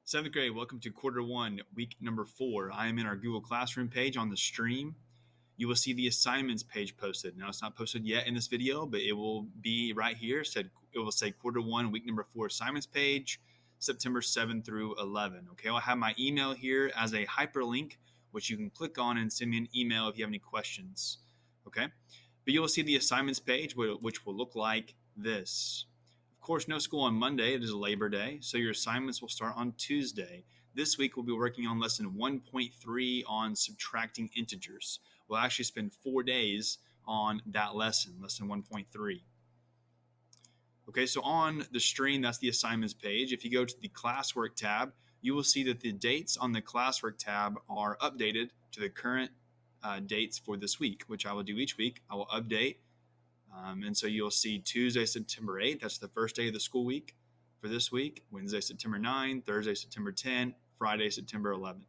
Seventh grade, welcome to quarter one, week number 4. I am in our Google Classroom page on the stream. You will see the assignments page posted. Now, it's not posted yet in this video, but it will be right here. It will say quarter one, week number 4 assignments page, September 7 through 11. Okay, I'll have my email here as a hyperlink, which you can click on and send me an email if you have any questions. Okay, but you will see the assignments page, which will look like this. Of course, no school on Monday. It is Labor Day, so your assignments will start on Tuesday. This week, we'll be working on lesson 1.3 on subtracting integers. We'll actually spend 4 days on that lesson 1.3. Okay, so on the stream, that's the assignments page. If you go to the classwork tab, you will see that the dates on the classwork tab are updated to the current dates for this week, which I will do each week. I will update. And so you'll see Tuesday, September 8th. That's the first day of the school week for this week. Wednesday, September 9th. Thursday, September 10th. Friday, September 11th.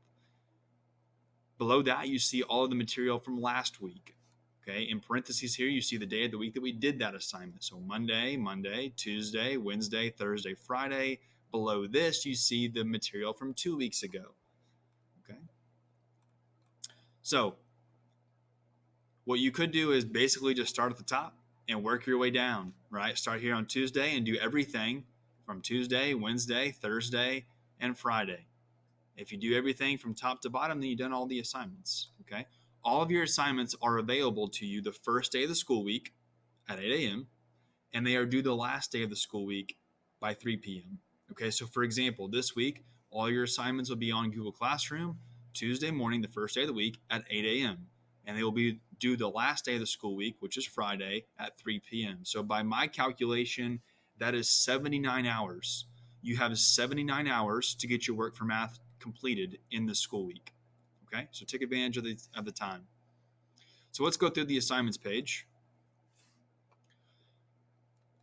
Below that, you see all of the material from last week. Okay, in parentheses here, you see the day of the week that we did that assignment. So Monday, Tuesday, Wednesday, Thursday, Friday. Below this, you see the material from 2 weeks ago. Okay. So what you could do is basically just start at the top and work your way down, right? Start here on Tuesday and do everything from Tuesday, Wednesday, Thursday, and Friday. If you do everything from top to bottom, then you've done all the assignments, okay? All of your assignments are available to you the first day of the school week at 8 a.m., and they are due the last day of the school week by 3 p.m., okay? So for example, this week, all your assignments will be on Google Classroom Tuesday morning, the first day of the week at 8 a.m., and they will be due the last day of the school week, which is Friday at 3 p.m. So by my calculation, that is 79 hours. You have 79 hours to get your work for math completed in the school week. Okay, so take advantage of the time. So let's go through the assignments page.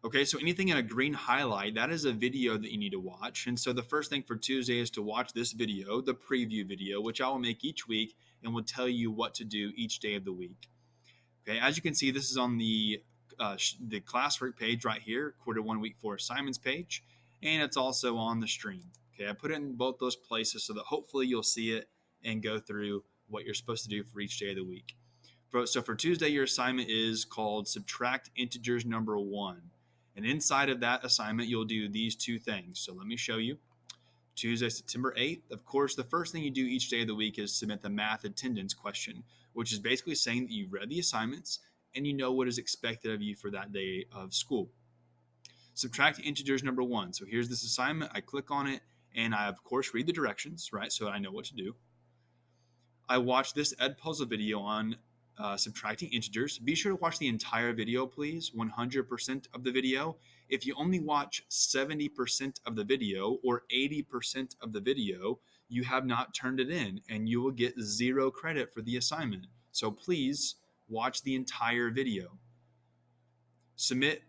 Okay, so anything in a green highlight, that is a video that you need to watch. And so the first thing for Tuesday is to watch this video, the preview video, which I will make each week and will tell you what to do each day of the week. Okay, as you can see, this is on the classwork page right here, quarter one, week 4 assignments page, and it's also on the stream. Okay, I put it in both those places so that hopefully you'll see it and go through what you're supposed to do for each day of the week. So for Tuesday, your assignment is called Subtract Integers Number 1. And inside of that assignment, you'll do these two things. So let me show you. Tuesday, September 8th. Of course, the first thing you do each day of the week is submit the math attendance question, which is basically saying that you've read the assignments and you know what is expected of you for that day of school. Subtract integers number 1. So here's this assignment. I click on it and I, of course, read the directions, right? So I know what to do. I watch this Edpuzzle video on subtracting integers. Be sure to watch the entire video, please, 100% of the video. If you only watch 70% of the video or 80% of the video, you have not turned it in and you will get 0 credit for the assignment. So please watch the entire video. Subtract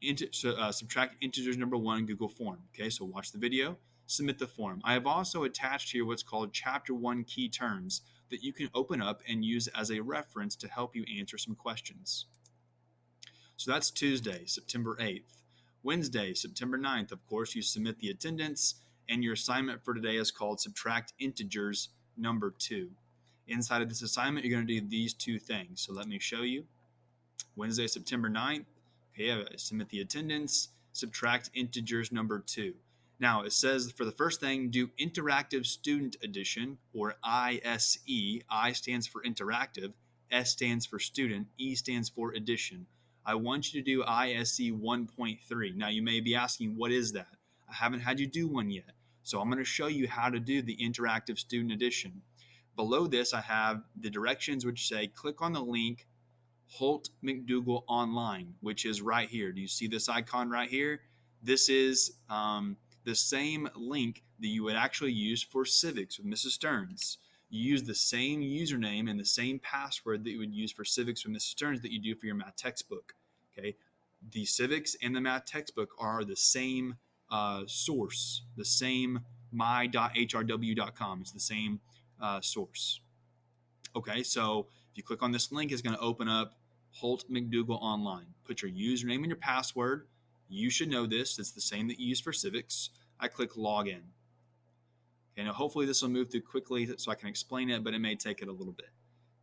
integers number 1 Google form. Okay, so watch the video, submit the form. I have also attached here what's called Chapter 1 key terms that you can open up and use as a reference to help you answer some questions. So that's Tuesday, September 8th. Wednesday, September 9th, of course, you submit the attendance, and your assignment for today is called Subtract Integers Number 2. Inside of this assignment, you're going to do these two things. So let me show you. Wednesday, September 9th, okay, I submit the attendance, subtract integers number 2. Now, it says for the first thing, do Interactive Student Edition, or ISE. I stands for interactive, S stands for student, E stands for edition. I want you to do ISE 1.3. Now, you may be asking, what is that? I haven't had you do one yet. So I'm going to show you how to do the Interactive Student Edition. Below this, I have the directions which say, click on the link, Holt McDougall Online, which is right here. Do you see this icon right here? This is the same link that you would actually use for civics with Mrs. Stearns. You use the same username and the same password that you would use for civics with Mrs. Stearns that you do for your math textbook. Okay, the civics and the math textbook are the same source, the same my.hrw.com. It's the same source. Okay, so if you click on this link, it's going to open up Holt McDougall Online. Put your username and your password. You should know this. It's the same that you use for civics. I click login. Okay, now hopefully this will move through quickly so I can explain it, but it may take it a little bit.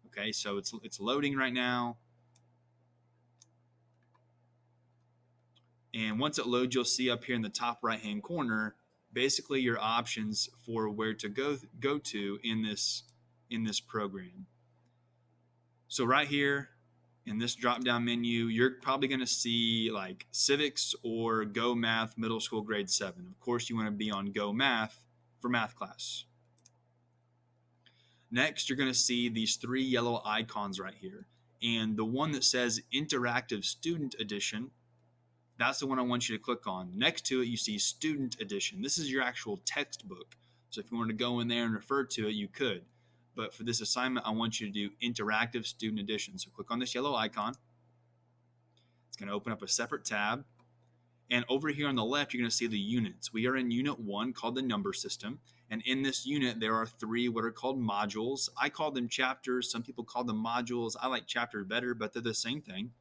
Okay, so it's loading right now. And once it loads, you'll see up here in the top right-hand corner, basically your options for where to go to in this program. So right here in this drop-down menu, you're probably going to see like civics or Go Math middle school grade 7. Of course, you want to be on Go Math for math class. Next, you're going to see these 3 yellow icons right here. And the one that says Interactive Student Edition, that's the one I want you to click on. Next to it, you see Student Edition. This is your actual textbook. So if you wanted to go in there and refer to it, you could. But for this assignment, I want you to do Interactive Student Edition. So click on this yellow icon. It's going to open up a separate tab. And over here on the left, you're going to see the units. We are in Unit 1 called the Number System. And in this unit, there are 3 what are called modules. I call them chapters. Some people call them modules. I like chapters better, but they're the same thing.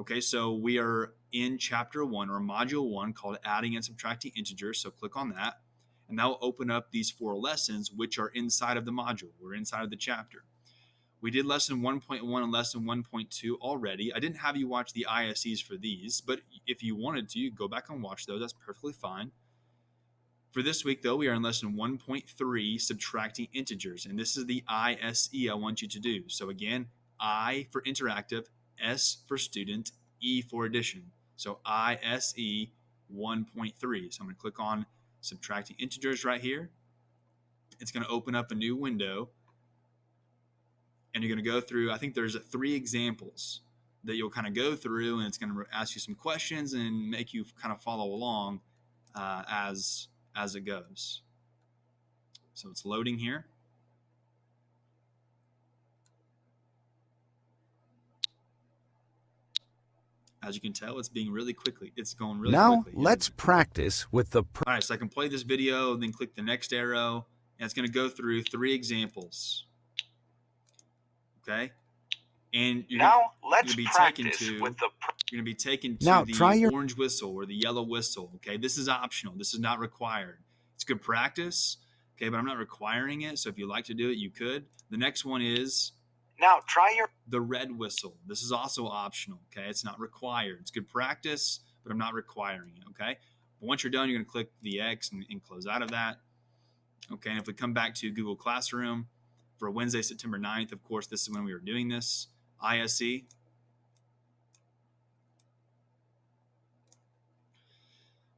Okay, so we are in Chapter 1 or Module 1 called Adding and Subtracting Integers. So click on that. And that will open up these 4 lessons, which are inside of the module or inside of the chapter. We did lesson 1.1 and lesson 1.2 already. I didn't have you watch the ISEs for these, but if you wanted to, you go back and watch those. That's perfectly fine. For this week, though, we are in lesson 1.3, subtracting integers. And this is the ISE I want you to do. So again, I for interactive, S for student, E for addition. So ISE 1.3. So I'm going to click on subtracting integers right here. It's going to open up a new window. And you're going to go through, I think there's 3 examples that you'll kind of go through, and it's going to ask you some questions and make you kind of follow along as it goes. So it's loading here. As you can tell, it's being really quickly. It's going really quickly. Now let's practice with the... All right, so I can play this video, then click the next arrow, and it's going to go through 3 examples. Okay? And you're going to be taken to the orange whistle or the yellow whistle. Okay, this is optional. This is not required. It's good practice. Okay, but I'm not requiring it. So if you like to do it, you could. The next one is the red whistle. This is also optional. Okay, it's not required. It's good practice, but I'm not requiring it. Okay, but once you're done, you're going to click the X and close out of that. Okay, and if we come back to Google Classroom for Wednesday, September 9th, of course, this is when we were doing this. ISE.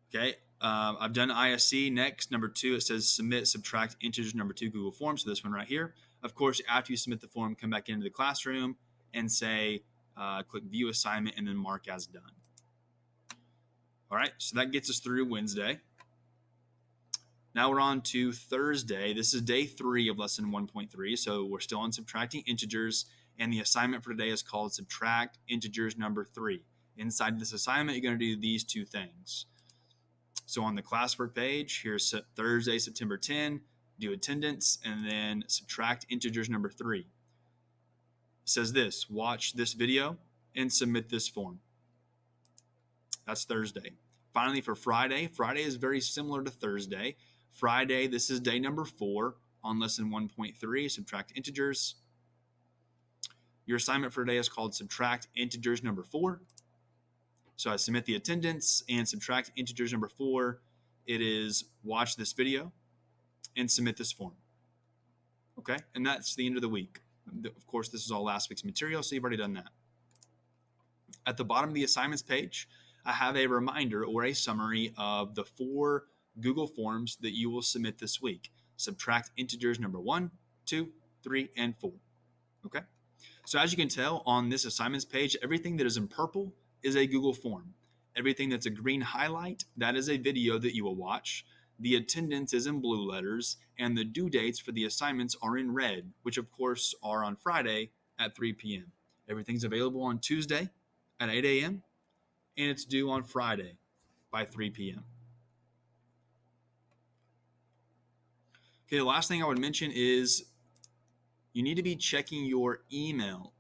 Okay, I've done ISE. Next, number 2, it says submit, subtract integers, number 2, Google Forms. So this one right here. Of course, after you submit the form, come back into the classroom and say, click view assignment and then mark as done. All right, so that gets us through Wednesday. Now we're on to Thursday. This is day 3 of lesson 1.3. So we're still on subtracting integers. And the assignment for today is called subtract integers number 3. Inside this assignment, you're going to do these 2 things. So on the classwork page, here's Thursday, September 10, do attendance, and then subtract integers number 3. It says this, watch this video and submit this form. That's Thursday. Finally, for Friday, Friday is very similar to Thursday. Friday, this is day number 4 on lesson 1.3, subtract integers. Your assignment for today is called subtract integers number 4. So I submit the attendance and subtract integers number 4. It is watch this video and submit this form. Okay, and that's the end of the week. Of course, this is all last week's material, so you've already done that. At the bottom of the assignments page, I have a reminder or a summary of the 4 Google Forms that you will submit this week. Subtract integers number 1, 2, 3, and 4. Okay? So as you can tell on this assignments page, everything that is in purple is a Google form. Everything that's a green highlight, that is a video that you will watch. The attendance is in blue letters, and the due dates for the assignments are in red, which of course are on Friday at 3 p.m. Everything's available on Tuesday at 8 a.m., and it's due on Friday by 3 p.m. Okay, the last thing I would mention is you need to be checking your email.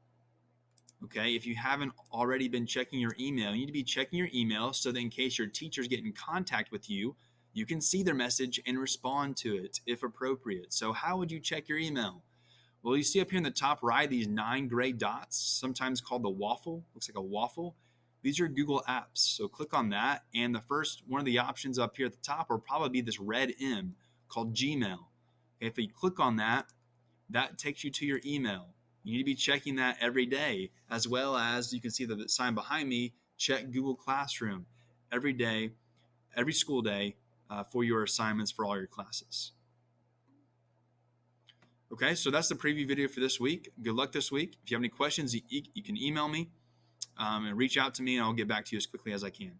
Okay, if you haven't already been checking your email, you need to be checking your email so that in case your teachers get in contact with you, You can see their message and respond to it if appropriate. So how would you check your email? Well, you see up here in the top right, these 9 gray dots, sometimes called the waffle. Looks like a waffle. These are Google Apps. So click on that. And the first one of the options up here at the top will probably be this red M called Gmail. If you click on that, that takes you to your email. You need to be checking that every day, as well as you can see the sign behind me, check Google Classroom every day, every school day for your assignments for all your classes. Okay, so that's the preview video for this week. Good luck this week. If you have any questions, you can email me and reach out to me, and I'll get back to you as quickly as I can.